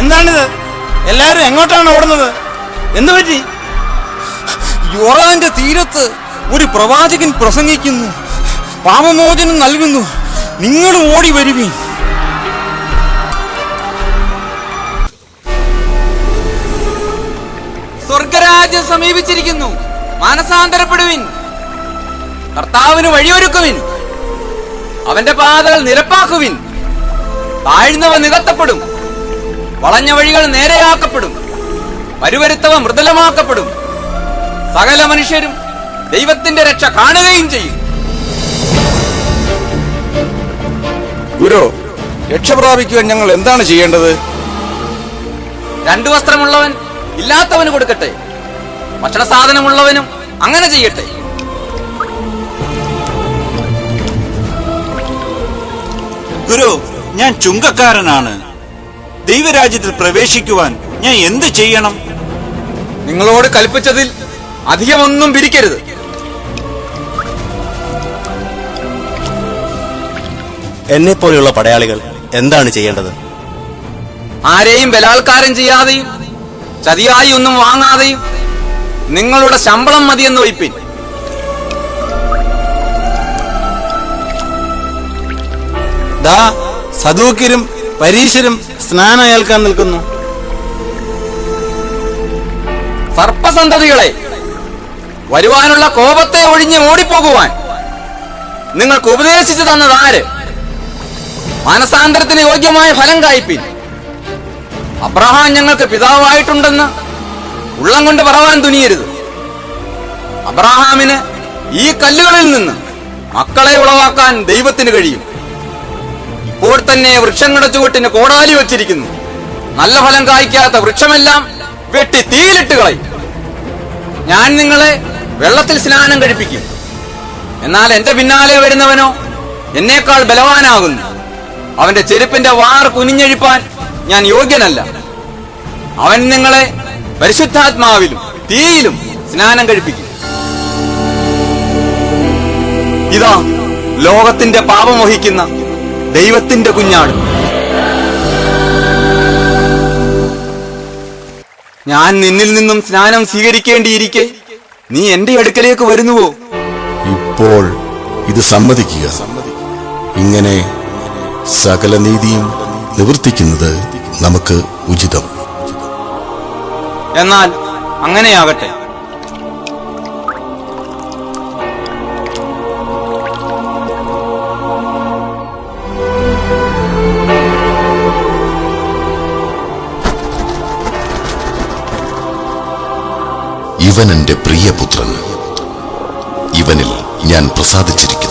എന്താണിത്? എല്ലാരും എങ്ങോട്ടാണ് ഓടുന്നത്? എന്തു പറ്റി? യോർദാന്റെ തീരത്ത് ഒരു പ്രവാചകൻ പ്രസംഗിക്കുന്നു, പാപമോചനം നൽകുന്നു. നിങ്ങൾ ഓടി വരുവീൻ. സ്വർഗരാജ്യം സമീപിച്ചിരിക്കുന്നു, മാനസാന്തരപ്പെടുവിൻ. കർത്താവിന് വഴിയൊരുക്കുവിൻ, അവന്റെ പാതകൾ നിരപ്പാക്കുവിൻ. താഴ്ന്നവ നികത്തപ്പെടും, വളഞ്ഞ വഴികൾ നേരെയാക്കപ്പെടും, പരുവരുത്തവ മൃദുലമാക്കപ്പെടും. സകല മനുഷ്യരും ദൈവത്തിന്റെ രക്ഷ കാണുകയും ചെയ്യും. ഗുരു, രക്ഷ പ്രാപിക്കുവാൻ ഞങ്ങൾ എന്താണ് ചെയ്യേണ്ടത്? 2 വസ്ത്രമുള്ളവൻ ഇല്ലാത്തവന് കൊടുക്കട്ടെ, ഭക്ഷണ സാധനമുള്ളവനും അങ്ങനെ ചെയ്യട്ടെ. ഗുരു, ഞാൻ ചുങ്കക്കാരനാണ്. ദൈവരാജ്യത്തിൽ പ്രവേശിക്കുവാൻ ഞാൻ എന്ത് ചെയ്യണം? നിങ്ങളോട് കൽപ്പിച്ചതിൽ അധികമൊന്നും പിരിക്കരുത്. എന്നെ പോലെയുള്ള പടയാളികൾ എന്താണ് ചെയ്യേണ്ടത്? ആരെയും ബലാത്കാരം ചെയ്യാതെയും ചതിയായി ഒന്നും വാങ്ങാതെയും നിങ്ങളുടെ ശമ്പളം മതിയെന്ന് വയ്പ്പിൻ. ദാ സദൂക്യരും പരീശരും സ്നാനം ഏൽക്കാൻ നിൽക്കുന്നു. സർപ്പസന്തതികളെ, വരുവാനുള്ള കോപത്തെ ഒഴിഞ്ഞ് ഓടിപ്പോകുവാൻ നിങ്ങൾക്ക് ഉപദേശിച്ചു തന്നത് ആര്? മാനസാന്തരത്തിന് യോഗ്യമായ ഫലം കായ്പിൻ. അബ്രഹാം ഞങ്ങൾക്ക് പിതാവായിട്ടുണ്ടെന്ന് ഉള്ളം കൊണ്ട് പറവാൻ തുനിയരുത്. അബ്രഹാമിന് ഈ കല്ലുകളിൽ നിന്ന് മക്കളെ ഉളവാക്കാൻ ദൈവത്തിന് കഴിയും. ഇപ്പോൾ തന്നെ വൃക്ഷങ്ങളുടെ ചുവട്ടിന് കോടാലി വച്ചിരിക്കുന്നു. നല്ല ഫലം കായ്ക്കാത്ത വൃക്ഷമെല്ലാം വെട്ടി തീയിലിട്ട് കളയും. ഞാൻ നിങ്ങളെ വെള്ളത്തിൽ സ്നാനം കഴിപ്പിക്കും. എന്നാൽ എന്റെ പിന്നാലെ വരുന്നവനോ എന്നേക്കാൾ ബലവാനാകുന്നു. അവന്റെ ചെരുപ്പിന്റെ വാർ കുനിഞ്ഞഴിപ്പാൻ ഞാൻ യോഗ്യനല്ല. അവൻ നിങ്ങളെ പരിശുദ്ധാത്മാവിലും തീയിലും സ്നാനം കഴിപ്പിക്കും. ഇതാ ലോകത്തിന്റെ പാപം വഹിക്കുന്ന ദൈവത്തിന്റെ കുഞ്ഞാട്. ഞാൻ നിന്നിൽ നിന്നും സ്നാനം സ്വീകരിക്കേണ്ടിയിരിക്കെ നീ എന്റെ അടുക്കലേക്ക് വരുന്നുവോ? ഇപ്പോൾ ഇത് സമ്മതിക്കുക. ഇങ്ങനെ സകല നീതിയും നിവർത്തിക്കുന്നത് നമുക്ക് ഉചിതം. എന്നാൽ അങ്ങനെയാകട്ടെ. ഇവൻ എന്റെ പ്രിയപുത്രൻ, ഇവനിൽ ഞാൻ പ്രസാദിച്ചിരിക്കുന്നു.